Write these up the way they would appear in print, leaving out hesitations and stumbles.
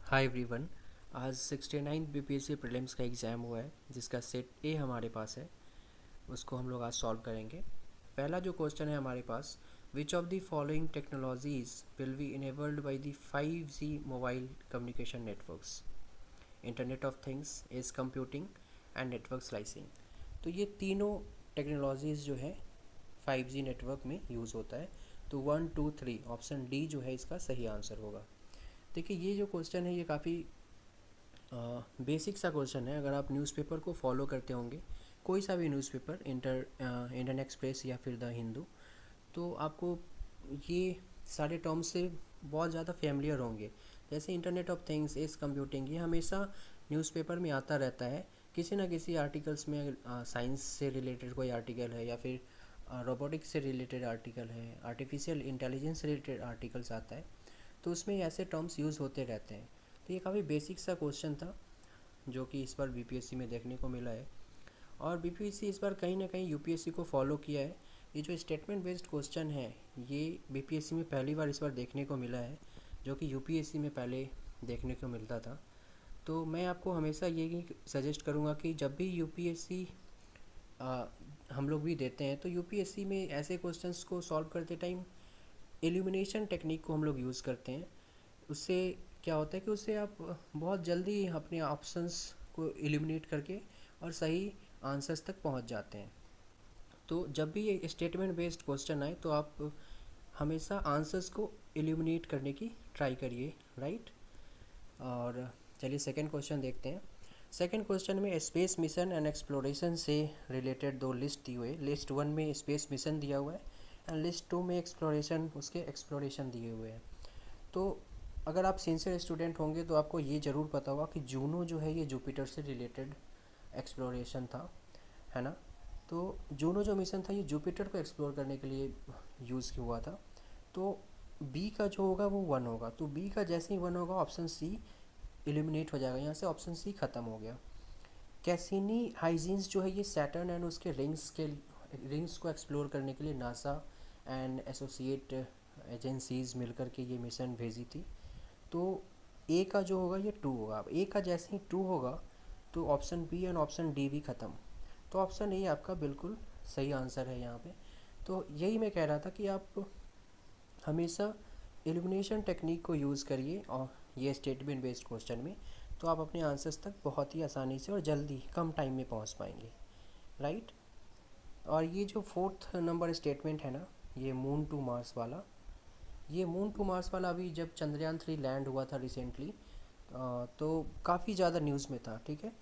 Hi everyone. आज 69 BPSC prelims का exam हुआ है जिसका सेट ए हमारे पास है। उसको हम लोग आज सॉल्व करेंगे। पहला जो क्वेश्चन है हमारे पास, which of the following technologies will be enabled by the 5G mobile communication networks, internet of things, edge computing and network slicing. तो ये तीनों टेक्नोलॉजीज़ जो है 5G नेटवर्क में यूज़ होता है। तो 1 2 3 ऑप्शन डी जो है इसका सही आंसर होगा। देखिए ये जो क्वेश्चन है ये काफ़ी बेसिक सा क्वेश्चन है। अगर आप न्यूज़पेपर को फॉलो करते होंगे, कोई सा भी न्यूज़पेपर, इंडियन एक्सप्रेस या फिर द हिंदू, तो आपको ये सारे टर्म्स से बहुत ज़्यादा फेमिलियर होंगे। जैसे internet of things, edge computing, ये हमेशा न्यूज़पेपर में आता रहता है। किसी ना किसी आर्टिकल्स में साइंस से रिलेटेड कोई आर्टिकल है या फिर रोबोटिक्स से रिलेटेड आर्टिकल है, आर्टिफिशियल इंटेलिजेंस से रिलेटेड आर्टिकल्स आता है, तो उसमें ऐसे टर्म्स यूज़ होते रहते हैं। तो ये काफ़ी बेसिक सा क्वेश्चन था जो कि इस बार बीपीएससी में देखने को मिला है, और बीपीएससी इस बार कहीं ना कहीं यूपीएससी को फॉलो किया है। ये जो स्टेटमेंट बेस्ड क्वेश्चन है ये बीपीएससी में पहली बार इस बार देखने को मिला है, जो कि यूपीएससी में पहले देखने को मिलता था। तो मैं आपको हमेशा यही सजेस्ट करूँगा कि जब भी यूपीएससी हम लोग भी देते हैं तो यूपीएससी में ऐसे क्वेश्चंस को सॉल्व करते टाइम एलिमिनेशन टेक्निक को हम लोग यूज़ करते हैं। उससे क्या होता है कि उससे आप बहुत जल्दी अपने ऑप्शंस को एलिमिनेट करके और सही आंसर्स तक पहुंच जाते हैं। तो जब भी ये स्टेटमेंट बेस्ड क्वेश्चन आए तो आप हमेशा आंसर्स को एलिमिनेट करने की ट्राई करिए, राइट। और चलिए सेकंड क्वेश्चन देखते हैं। सेकंड क्वेश्चन में स्पेस मिशन एंड एक्सप्लोरेशन से रिलेटेड दो लिस्ट दी हुई है। लिस्ट वन में स्पेस मिशन दिया हुआ है एंड लिस्ट टू में एक्सप्लोरेशन, उसके एक्सप्लोरेशन दिए हुए हैं। तो अगर आप सिंसियर स्टूडेंट होंगे तो आपको ये ज़रूर पता होगा कि जूनो जो है ये जुपिटर से रिलेटेड एक्सप्लोरेशन था, है ना। तो जूनो जो मिशन था ये जुपिटर को एक्सप्लोर करने के लिए यूज़ हुआ था। तो बी का जो होगा वो 1 होगा। तो बी का जैसे ही 1 होगा ऑप्शन सी एलिमिनेट हो जाएगा, यहाँ से ऑप्शन सी ख़त्म हो गया। कैसिनी हाइजीन्स जो है ये सैटर्न एंड उसके रिंग्स को एक्सप्लोर करने के लिए नासा एंड एसोसिएट एजेंसीज मिलकर के ये मिशन भेजी थी। तो ए का जो होगा ये 2 होगा। अब ए का जैसे ही 2 होगा तो option B and option D भी ख़त्म। तो ऑप्शन ए आपका बिल्कुल सही आंसर है यहाँ पे। तो यही मैं कह रहा था कि आप हमेशा एलिमिनेशन टेक्निक को यूज़ करिए और ये स्टेटमेंट बेस्ड क्वेश्चन में, तो आप अपने आंसर्स तक बहुत ही आसानी से और जल्दी कम टाइम में पहुँच पाएंगे, राइट। और ये जो फोर्थ नंबर स्टेटमेंट है ना, ये मून टू मार्स वाला, ये मून टू मार्स वाला अभी जब चंद्रयान 3 लैंड हुआ था रिसेंटली, तो काफ़ी ज़्यादा न्यूज़ में था, ठीक है।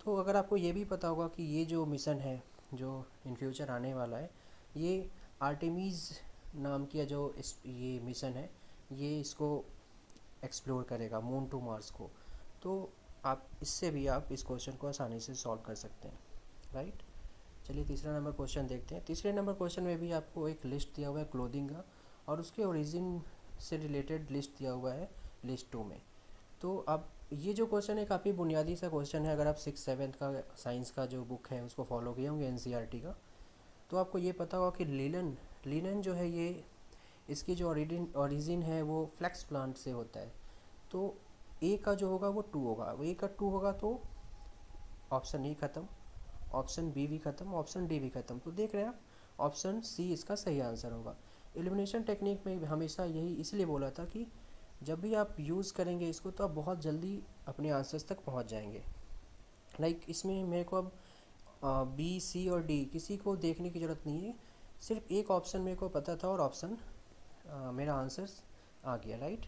तो अगर आपको ये भी पता होगा कि ये जो मिशन है जो इन फ्यूचर आने वाला है, ये आर्टेमीज़ नाम की जो ये मिशन है, ये इसको एक्सप्लोर करेगा मून टू मार्स को। तो आप इससे भी आप इस क्वेश्चन को आसानी से सॉल्व कर सकते हैं, राइट। चलिए तीसरा नंबर क्वेश्चन देखते हैं। तीसरे नंबर क्वेश्चन में भी आपको एक लिस्ट दिया हुआ है क्लोथिंग का, और उसके ओरिजिन से रिलेटेड लिस्ट दिया हुआ है लिस्ट 2 में। तो अब ये जो क्वेश्चन है काफ़ी बुनियादी सा क्वेश्चन है। अगर आप 6 7 का साइंस का जो बुक है उसको फॉलो किए होंगे एनसीईआरटी का, तो आपको ये पता होगा कि लिनन लिनन जो है ये, इसकी जो ओरिजिन है वो फ्लैक्स प्लांट से होता है। तो ए का जो होगा वो 2 होगा। ए का 2 होगा तो ऑप्शन ए ख़त्म, ऑप्शन बी भी ख़त्म, ऑप्शन डी भी ख़त्म। तो देख रहे हैं आप, ऑप्शन सी इसका सही आंसर होगा। एलिमिनेशन टेक्निक में हमेशा यही इसलिए बोला था कि जब भी आप यूज़ करेंगे इसको तो आप बहुत जल्दी अपने आंसर्स तक पहुंच जाएंगे। इसमें मेरे को अब बी सी और डी किसी को देखने की ज़रूरत नहीं है, सिर्फ एक ऑप्शन मेरे को पता था और ऑप्शन मेरा आंसर आ गया, राइट।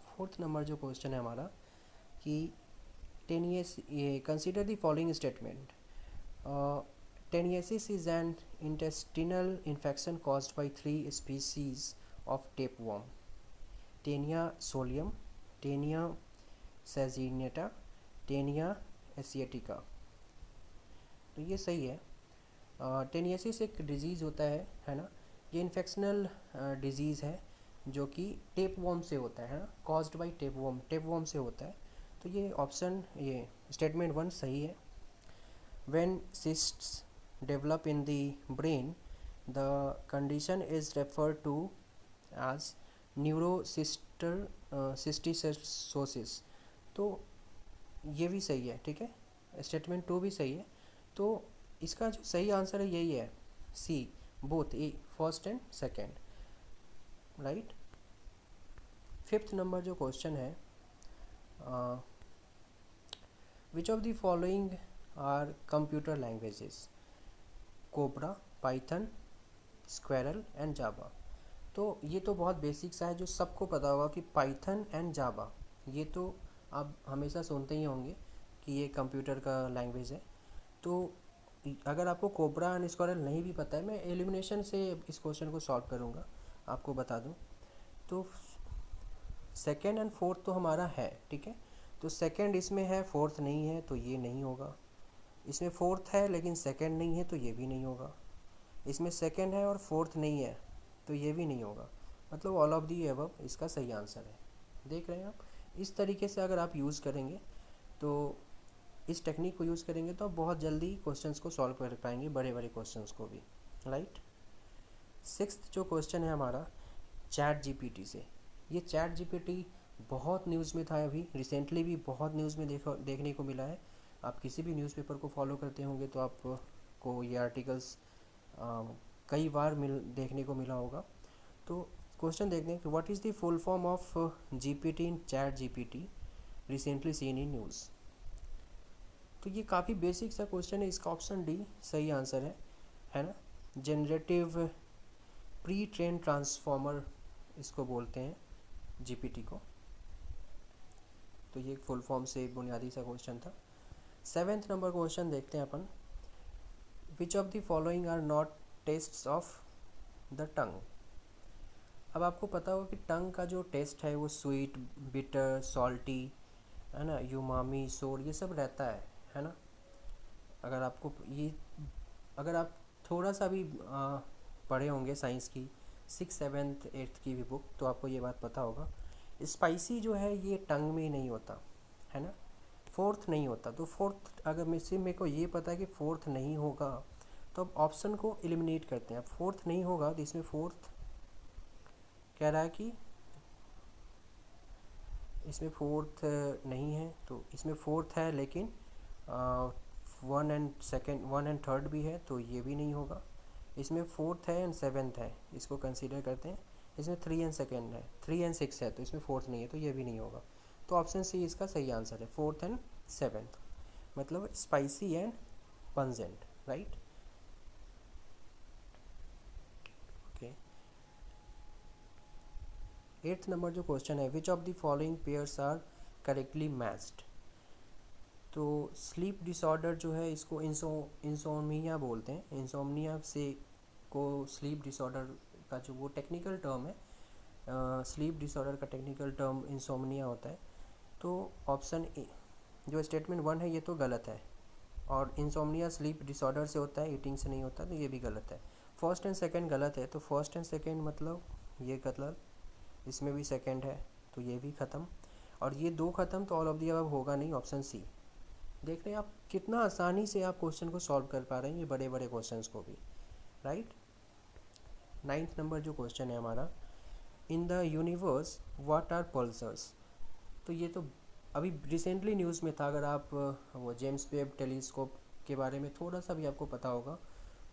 फोर्थ नंबर जो क्वेश्चन है हमारा कि 10 years, ये consider the following statement. Teniasis is an intestinal infection caused by 3 species of tapeworm: Taenia solium, Taenia saginata, Taenia asiatica। तो ये सही है। टेनियासिस एक डिजीज़ होता है ना। ये इन्फेक्शनल डिजीज़ है जो कि टेपवॉर्म से होता है ना, कॉज्ड बाय टेपवॉर्म से होता है। तो ये ऑप्शन, ये स्टेटमेंट 1 सही है। When cysts develop in the brain, the condition is referred to as neurocysticercosis। तो ये भी सही है, ठीक है, स्टेटमेंट 2 भी सही है। तो इसका जो सही आंसर है यही है, C, both A, first and second, right. Fifth number जो क्वेश्चन है, which of the following are computer languages, Cobra, Python, squirrel and Java. तो ये तो बहुत बेसिक सा है, जो सबको पता होगा कि पाइथन एंड जावा, ये तो आप हमेशा सुनते ही होंगे कि ये कंप्यूटर का लैंग्वेज है। तो अगर आपको कोबरा एंड स्क्वेरल नहीं भी पता है, मैं एलिमिनेशन से इस क्वेश्चन को सॉल्व करूँगा, आपको बता दूँ। तो सेकेंड एंड फोर्थ तो हमारा है, ठीक है, तो सेकेंड इसमें है, फोर्थ नहीं है, तो ये नहीं होगा। इसमें फोर्थ है लेकिन सेकेंड नहीं है, तो ये भी नहीं होगा। इसमें सेकेंड है और फोर्थ नहीं है, तो ये भी नहीं होगा। मतलब ऑल ऑफ दी अबव इसका सही आंसर है। देख रहे हैं आप, इस तरीके से अगर आप यूज़ करेंगे, तो इस टेक्निक को यूज़ करेंगे तो आप बहुत जल्दी क्वेश्चंस को सॉल्व कर पाएंगे, बड़े बड़े क्वेश्चंस को भी, राइट। सिक्स्थ जो क्वेश्चन है हमारा, चैट जीपीटी से। ये चैट जीपीटी बहुत न्यूज़ में था, अभी रिसेंटली भी बहुत न्यूज़ में देखने को मिला है। आप किसी भी न्यूज़पेपर को फॉलो करते होंगे तो आपको ये आर्टिकल्स कई बार देखने को मिला होगा। तो क्वेश्चन देखते हैं कि what is the full form of GPT in chat GPT recently seen in news. तो ये काफ़ी बेसिक सा क्वेश्चन है, इसका ऑप्शन डी सही आंसर है ना। जनरेटिव प्री ट्रेन ट्रांसफॉर्मर इसको बोलते हैं, जीपीटी को। तो ये फुल फॉर्म से एक बुनियादी सा क्वेश्चन था। सेवेंथ नंबर क्वेश्चन देखते हैं अपन, which of the following are not tastes of the tongue. अब आपको पता होगा कि टंग का जो टेस्ट है वो स्वीट, बिटर, सॉल्टी, है ना, यूमामी, सोर, ये सब रहता है ना। अगर आपको ये, अगर आप थोड़ा सा भी पढ़े होंगे साइंस की 6th 7th 8th की भी बुक, तो आपको ये बात पता होगा। स्पाइसी जो है ये टंग में ही नहीं होता, है ना, फोर्थ नहीं होता। तो फोर्थ, अगर मेरे को ये पता है कि फोर्थ नहीं होगा, तो अब ऑप्शन को एलिमिनेट करते हैं। अब फोर्थ नहीं होगा तो इसमें फोर्थ कह रहा है कि इसमें फोर्थ नहीं है, तो इसमें फोर्थ है लेकिन 1 एंड थर्ड भी है, तो ये भी नहीं होगा। इसमें फोर्थ है एंड सेवेंथ है, इसको कंसीडर करते हैं। इसमें 3 एंड सेकेंड है, 3 एंड 6 है, तो इसमें फोर्थ नहीं है, तो ये भी नहीं होगा। तो ऑप्शन सी इसका सही आंसर है, फोर्थ एंड सेवेंथ, मतलब spicy and pungent, right. Okay, eighth number जो क्वेश्चन है, which of the following pairs are correctly matched. तो स्लीप डिसऑर्डर जो है इसको इंसोमिया बोलते हैं। इंसोमनिया से को स्लीप डिसऑर्डर का जो वो टेक्निकल टर्म है, स्लीप डिसऑर्डर का टेक्निकल टर्म इंसोमनिया होता है। तो ऑप्शन ए जो स्टेटमेंट 1 है ये तो गलत है, और इंसोमनिया स्लीप डिसऑर्डर से होता है, ईटिंग से नहीं होता, तो ये भी गलत है। फर्स्ट एंड सेकंड गलत है, तो फर्स्ट एंड सेकंड मतलब ये गलत, इसमें भी सेकंड है, तो ये भी ख़त्म, और ये दो ख़त्म, तो ऑल ऑफ दी अबव होगा नहीं, ऑप्शन सी। देख रहे हैं आप कितना आसानी से आप क्वेश्चन को सॉल्व कर पा रहे हैं, ये बड़े बड़े क्वेश्चंस को भी, राइट। नाइन्थ नंबर जो क्वेश्चन है हमारा, in the universe what are pulsars. तो ये तो अभी रिसेंटली न्यूज़ में था। अगर आप वो जेम्स वेब टेलीस्कोप के बारे में थोड़ा सा भी आपको पता होगा,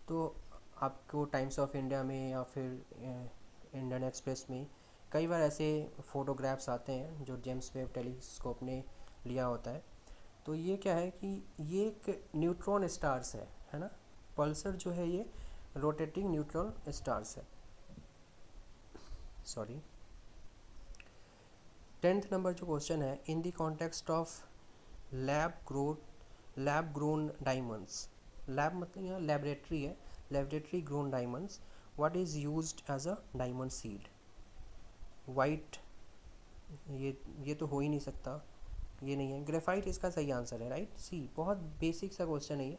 तो आपको टाइम्स ऑफ इंडिया में या फिर इंडियन एक्सप्रेस में कई बार ऐसे फ़ोटोग्राफ्स आते हैं जो जेम्स वेब टेलीस्कोप ने लिया होता है। तो ये क्या है कि ये एक न्यूट्रॉन स्टार्स है ना। पल्सर जो है ये रोटेटिंग न्यूट्रॉन स्टार्स है, सॉरी। 10th नंबर जो क्वेश्चन है, in the context of lab grown diamonds. Lab मतलब यहाँ लेबरेटरी है, laboratory grown diamonds, what is used as a diamond seed. White, ये तो हो ही नहीं सकता, ये नहीं है। ग्रेफाइट इसका सही आंसर है, राइट, सी। बहुत बेसिक सा क्वेश्चन है ये।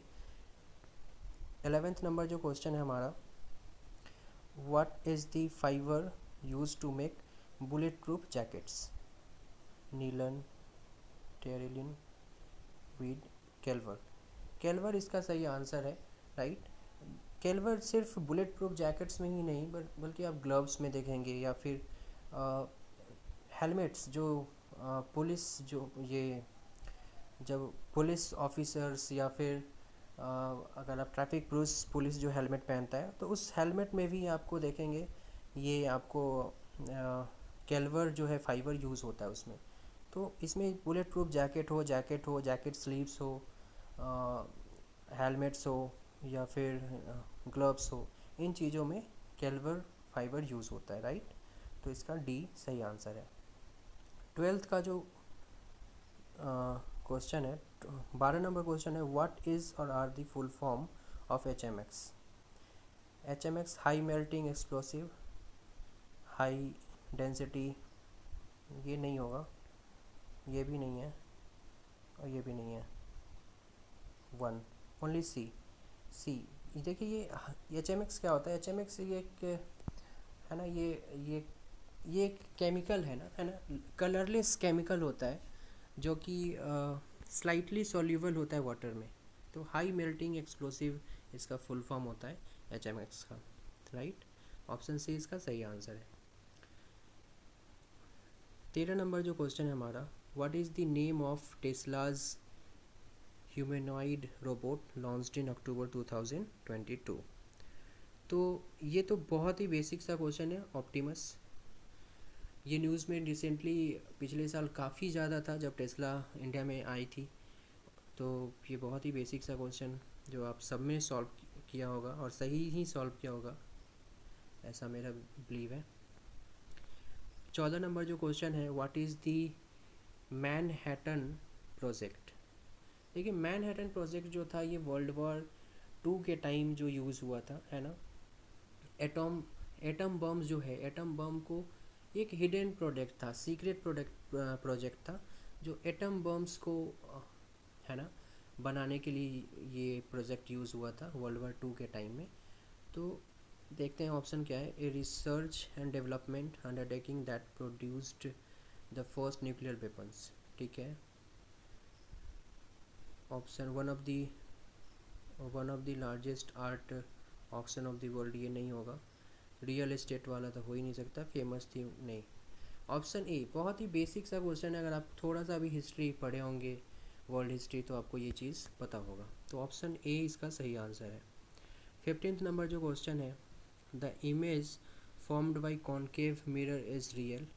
11th नंबर जो क्वेश्चन है हमारा, what is the fibre used to make bulletproof jackets. Nylon, terylene, weed, Kevlar. Kevlar इसका सही आंसर है, राइट। केल्वर सिर्फ बुलेट प्रूफ जैकेट्स में ही नहीं, बल्कि आप ग्लव्स में देखेंगे, या फिर हेलमेट्स जो पुलिस जो ये जब पुलिस ऑफिसर्स या फिर अगर आप ट्रैफिक पुलिस पुलिस जो हेलमेट पहनता है तो उस हेलमेट में भी आपको देखेंगे ये आपको कैल्वर जो है फाइबर यूज़ होता है उसमें। तो इसमें बुलेट प्रूफ जैकेट स्लीव्स हो, हेलमेट्स हो या फिर ग्लव्स हो, इन चीज़ों में कैल्वर फाइबर यूज़ होता है, राइट। तो इसका डी सही आंसर है। ट्वेल्थ का जो क्वेश्चन है, 12 नंबर क्वेश्चन है, व्हाट इज़ और are the full form of HMX। HMX high melting explosive, high density, ये नहीं होगा, ये भी नहीं है और ये भी नहीं है। वन, ओनली सी। सी, देखिए ये HMX क्या होता है, HMX ये एक है ना, ये एक केमिकल है ना, कलरलेस केमिकल होता है जो कि स्लाइटली सॉल्यूबल होता है वाटर में। तो हाई मेल्टिंग एक्सप्लोसिव इसका फुल फॉर्म होता है HMX का, राइट। ऑप्शन सी इसका सही आंसर है। 13 नंबर जो क्वेश्चन है हमारा, what is the name of Tesla's humanoid robot launched in October 2022। तो ये तो बहुत ही बेसिक सा क्वेश्चन है, ऑप्टिमस। ये न्यूज़ में रिसेंटली पिछले साल काफ़ी ज़्यादा था जब टेस्ला इंडिया में आई थी। तो ये बहुत ही बेसिक सा क्वेश्चन जो आप सब में सॉल्व किया होगा और सही ही सॉल्व किया होगा, ऐसा मेरा बिलीव है। 14 नंबर जो क्वेश्चन है, what is the Manhattan project. देखिए मैनहट्टन प्रोजेक्ट जो था ये वर्ल्ड वॉर 2 के टाइम जो यूज़ हुआ था, है ना। एटम एटम बम जो है, एटम बम को एक हिडन प्रोडक्ट था, सीक्रेट प्रोजेक्ट था जो एटम बम्स को है ना बनाने के लिए ये प्रोजेक्ट यूज़ हुआ था वर्ल्ड वॉर 2 के टाइम में। तो देखते हैं ऑप्शन क्या है। A research and development undertaking that produced the first nuclear weapons, ठीक है। Option one of the largest art auction of the world, ये नहीं होगा। रियल एस्टेट वाला तो हो ही नहीं सकता, फेमस थी नहीं। ऑप्शन ए, बहुत ही बेसिक सा क्वेश्चन है, अगर आप थोड़ा सा भी हिस्ट्री पढ़े होंगे, वर्ल्ड हिस्ट्री, तो आपको ये चीज़ पता होगा। तो ऑप्शन ए इसका सही आंसर है। 15 नंबर जो क्वेश्चन है, the image formed by concave mirror is real,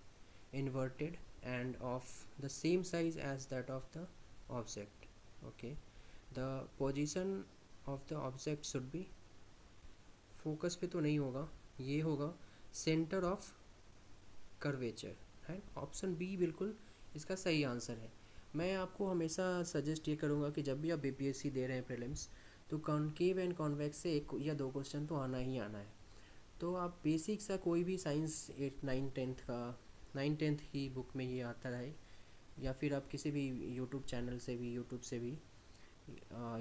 inverted and of the same size as that of the object, okay. The position of the object should be, focus पे तो नहीं होगा, ये होगा centre of curvature, है। Option B बिल्कुल इसका सही आंसर है। मैं आपको हमेशा सजेस्ट ये करूँगा कि जब भी आप BPSC दे रहे हैं प्रीलिम्स, तो कॉन्केव एंड कॉन्वेक्स से 1 या 2 क्वेश्चन तो आना ही आना है। तो आप बेसिक सा कोई भी साइंस 8, 9, 10 का 9, 10 की बुक में ये आता रहे, या फिर आप किसी भी यूट्यूब चैनल से भी, यूट्यूब से भी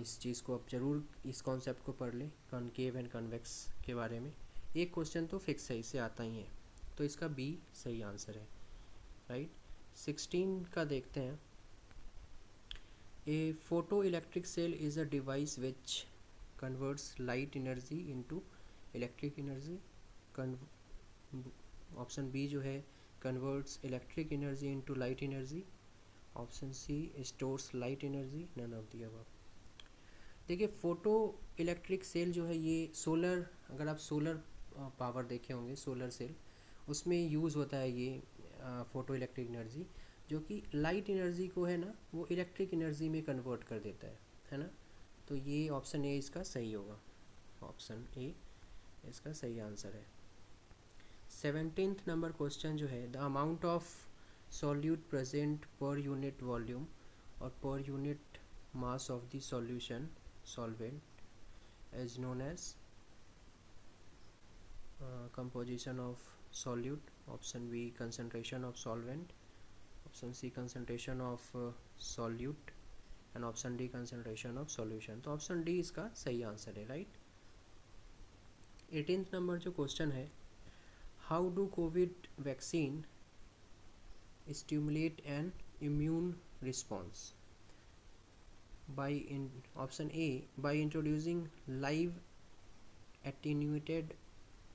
इस चीज़ को आप ज़रूर इस कॉन्सेप्ट को पढ़ लें, कॉन्केव एंड कॉन्वेक्स के बारे में। एक क्वेश्चन तो फिक्स है, इससे आता ही है। तो इसका बी सही आंसर है, राइट। 16 का देखते हैं। A photo electric cell is a device which converts light energy into electric energy. Option B जो है, converts electric energy into light energy. Option C, stores light energy, none of the above. देखिए photo electric cell जो है ये solar, अगर आप solar power देखे होंगे, सोलर सेल, उसमें यूज़ होता है ये फ़ोटो इलेक्ट्रिक एनर्जी, जो कि लाइट एनर्जी को है ना वो इलेक्ट्रिक एनर्जी में कन्वर्ट कर देता है ना। तो ये ऑप्शन ए इसका सही होगा, ऑप्शन ए इसका सही आंसर है। 17th नंबर क्वेश्चन जो है, the amount of solute present per unit volume और per unit mass of the solution solvent is known as composition of solute. Option B, concentration of solvent. Option C, concentration of solute. And option D, concentration of solution. तो option D इसका सही answer है, right. 18th number जो question है, how do Covid vaccine stimulate N immune response. Option A, by introducing live attenuated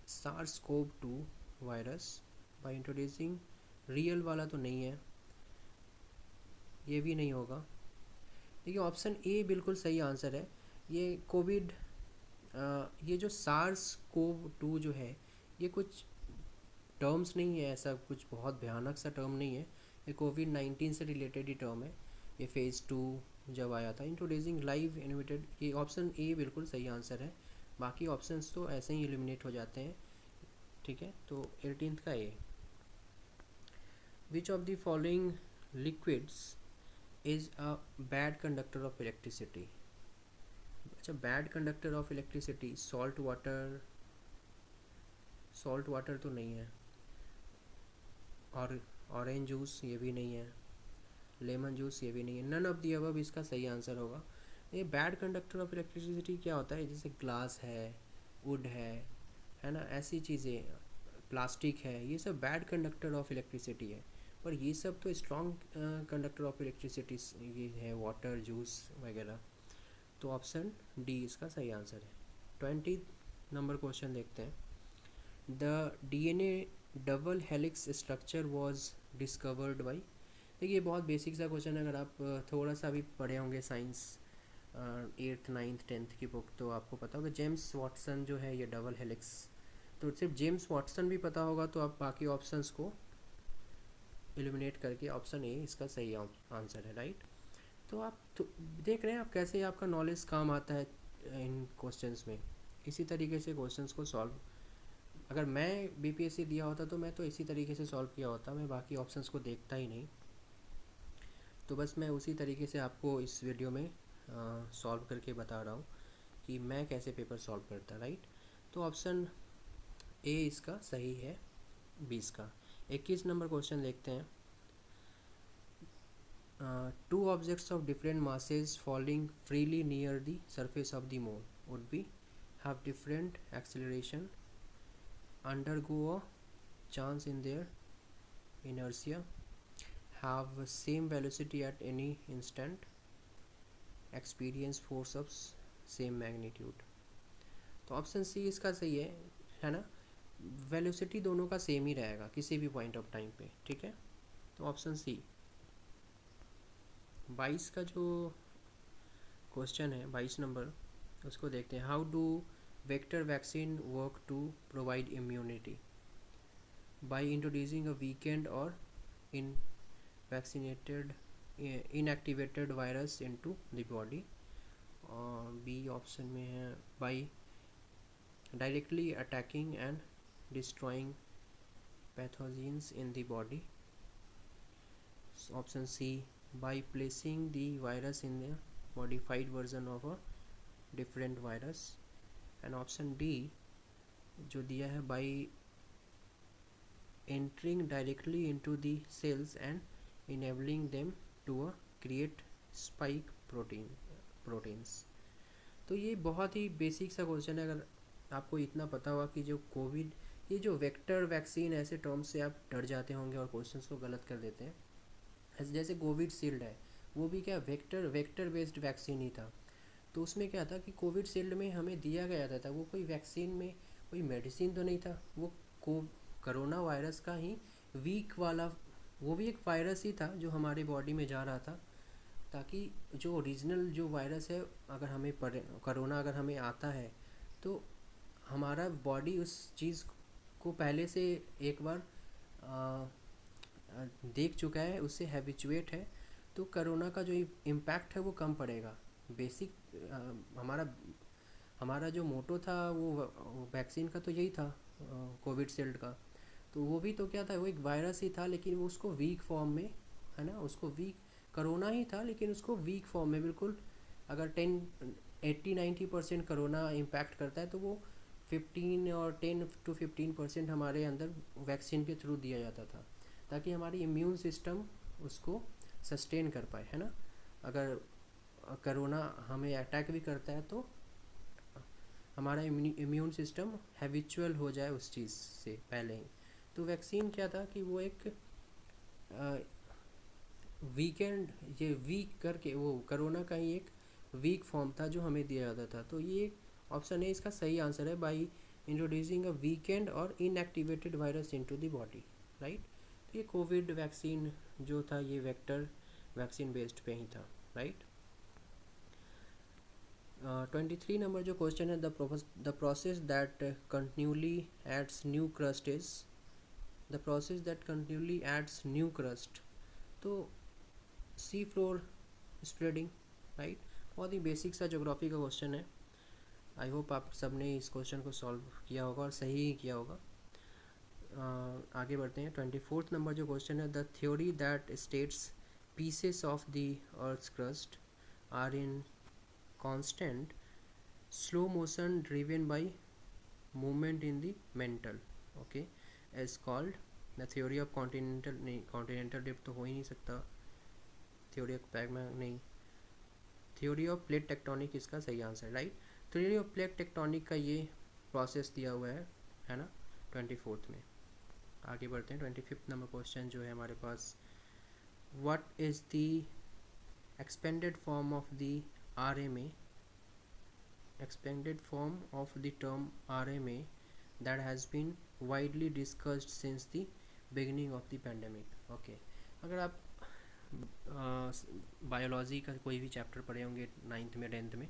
SARS-CoV-2 virus, by introducing, real वाला तो नहीं है, ये भी नहीं होगा। देखिए ऑप्शन ए बिल्कुल सही आंसर है। ये कोविड, ये जो सार्स कोव 2 जो है, ये कुछ टर्म्स नहीं है, ऐसा कुछ बहुत भयानक सा टर्म नहीं है। ये कोविड-19 से रिलेटेड ही टर्म है। ये फेज़ 2 जब आया था, इंट्रोड्यूसिंग लाइव इनोवेटेड, ये ऑप्शन ए बिल्कुल सही आंसर है। बाकी ऑप्शंस तो ऐसे ही एलिमिनेट हो जाते हैं। ठीक है, तो 18th का A. Which of the following liquids is a bad conductor of electricity. अच्छा, bad conductor of electricity, salt water, salt water तो नहीं है, और ऑरेंज जूस ये भी नहीं है, लेमन जूस ये भी नहीं है, नन ऑफ दी अबव इसका सही आंसर होगा। ये बैड कंडक्टर ऑफ इलेक्ट्रिसिटी क्या होता है, जैसे ग्लास है, वुड है ना, ऐसी चीज़ें, प्लास्टिक है, ये सब बैड कंडक्टर ऑफ इलेक्ट्रिसिटी है। पर ये सब तो स्ट्रॉन्ग कंडक्टर ऑफ इलेक्ट्रिसिटी ये है, वाटर, जूस वगैरह। तो ऑप्शन डी इसका सही आंसर है। 20 नंबर क्वेश्चन देखते हैं। The DNA double helix structure was discovered by. देखिए बहुत बेसिक सा क्वेश्चन है, अगर आप थोड़ा सा भी पढ़े होंगे साइंस 8th 9th 10th की बुक, तो आपको पता होगा जेम्स वाटसन जो है ये डबल हेलिक्स, तो सिर्फ जेम्स वाटसन भी पता होगा तो आप बाकी ऑप्शंस को एलिमिनेट करके ऑप्शन ए इसका सही आंसर है, राइट। तो आप तो देख रहे हैं आप कैसे आपका नॉलेज काम आता है इन क्वेश्चंस में। इसी तरीके से क्वेश्चंस को सॉल्व, अगर मैं बीपीएससी दिया होता तो मैं तो इसी तरीके से सॉल्व किया होता, मैं बाकी ऑप्शंस को देखता ही नहीं। तो बस मैं उसी तरीके से आपको इस वीडियो में सॉल्व करके बता रहा हूँ कि मैं कैसे पेपर सॉल्व करता, राइट। तो ऑप्शन ए इसका सही है 20 का। 21 नंबर क्वेश्चन देखते हैं। Two objects of different masses falling freely near the surface of the moon would be have different acceleration, undergo a chance in their inertia, have same velocity at any instant, experience force of same magnitude। तो option C इसका सही है ना। Velocity दोनों का same ही रहेगा किसी भी पॉइंट ऑफ टाइम पे, ठीक है। तो ऑप्शन सी। 22 का जो क्वेश्चन है 22 नंबर, उसको देखते हैं। How do vector vaccine work to provide immunity by introducing a weakened और in vaccinated inactivated virus into the body. और बी ऑप्शन में है by directly attacking and destroying pathogens in the body. Option C by placing the virus in a modified version of a different virus। and option D जो दिया है by entering directly into the cells and enabling them to create spike proteins। तो ये बहुत ही basic सा question है। अगर आपको इतना पता होगा कि जो कोविड, ये जो वेक्टर वैक्सीन, ऐसे टर्म्स से आप डर जाते होंगे और क्वेश्चंस को गलत कर देते हैं। जैसे कोविड शील्ड है, वो भी क्या वेक्टर बेस्ड वैक्सीन ही था। तो उसमें क्या था कि कोविड शील्ड में हमें दिया गया था वो कोई वैक्सीन में कोई मेडिसिन तो नहीं था, वो कोरोना वायरस का ही वीक वाला, वो भी एक वायरस ही था जो हमारे बॉडी में जा रहा था, ताकि जो ओरिजिनल जो वायरस है, अगर हमें कोरोना अगर हमें आता है तो हमारा बॉडी उस चीज़ को पहले से एक बार देख चुका है, उससे हैबिचुएट है, तो कोरोना का जो इम्पैक्ट है वो कम पड़ेगा। बेसिक हमारा जो मोटो था वो वैक्सीन का तो यही था, कोविड शील्ड का। तो वो भी तो क्या था, वो एक वायरस ही था, लेकिन वो उसको वीक फॉर्म में, है ना, उसको वीक, कोरोना ही था लेकिन उसको वीक फॉर्म में, बिल्कुल अगर 80-90% कोरोना इम्पैक्ट करता है तो वो 15 और 10 to 15% हमारे अंदर वैक्सीन के थ्रू दिया जाता था, ताकि हमारी इम्यून सिस्टम उसको सस्टेन कर पाए, है ना। अगर कोरोना हमें अटैक भी करता है तो हमारा इम्यून सिस्टम हैबिचुअल हो जाए उस चीज़ से पहले ही। तो वैक्सीन क्या था कि वो एक वीकेंड, ये वीक करके, वो कोरोना का ही एक वीक फॉर्म था जो हमें दिया जाता था। तो ये ऑप्शन है इसका सही आंसर है, बाई इंट्रोड्यूसिंग अ वीकेंड और inactivated virus into the body, right. तो ये कोविड वैक्सीन जो था ये वेक्टर वैक्सीन बेस्ड पे ही था, राइट। 23 नंबर जो क्वेश्चन है, the process that continuously adds new crust is, the process that continuously adds new crust, तो सी फ्लोर स्प्रेडिंग, राइट। बहुत ही बेसिक सा ज्योग्राफी का क्वेश्चन है। आई होप आप सब ने इस क्वेश्चन को सॉल्व किया होगा और सही ही किया होगा। आगे बढ़ते हैं। 24th नंबर जो क्वेश्चन है, the theory that states pieces of the earth's crust are in constant slow motion driven by movement in the mantle, okay, as called the theory of continental, नहीं कॉन्टिनेंटल ड्रिफ्ट तो हो ही नहीं सकता, theory of पैगमा नहीं, theory of plate tectonic इसका सही answer, right. Theory of plate tectonic का ये प्रोसेस दिया हुआ है ना 24th में। आगे बढ़ते हैं। 25th नंबर क्वेश्चन जो है हमारे पास, what is the expanded form of the RMA, expanded form of the term RMA that has been widely discussed since the beginning of the pandemic, okay। अगर आप बायोलॉजी का कोई भी चैप्टर पढ़े होंगे 9th में 10th में,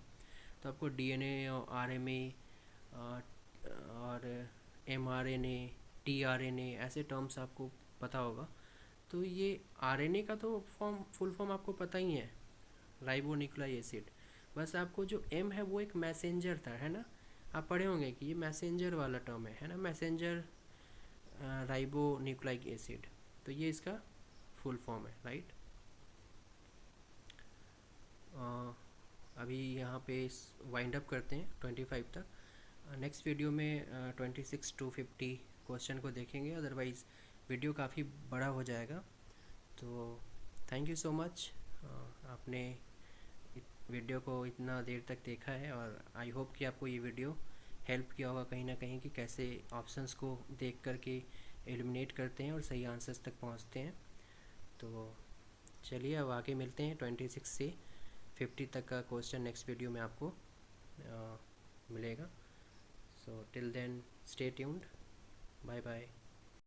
तो आपको DNA और RMA और mRNA tRNA ऐसे टर्म्स आपको पता होगा। तो ये RNA का तो फुल फॉर्म आपको पता ही है, राइबोन्यूक्लिक एसिड। बस आपको जो M है वो एक मैसेंजर था, है ना, आप पढ़े होंगे कि ये मैसेंजर वाला टर्म है ना, मैसेंजर राइबोन्यूक्लिक एसिड, तो ये इसका फुल फॉर्म है, राइट। अभी यहाँ पे वाइंड अप करते हैं 25 तक। नेक्स्ट वीडियो में 26 to 50 क्वेश्चन को देखेंगे, अदरवाइज़ वीडियो काफ़ी बड़ा हो जाएगा। तो थैंक यू सो मच, आपने वीडियो को इतना देर तक देखा है, और आई होप कि आपको ये वीडियो हेल्प किया होगा कहीं ना कहीं कि कैसे ऑप्शंस को देख कर के एलिमिनेट करते हैं और सही आंसर्स तक पहुंचते हैं। तो चलिए अब आगे मिलते हैं। 26 से 50 तक का क्वेश्चन नेक्स्ट वीडियो में आपको मिलेगा। So till then stay tuned, bye bye.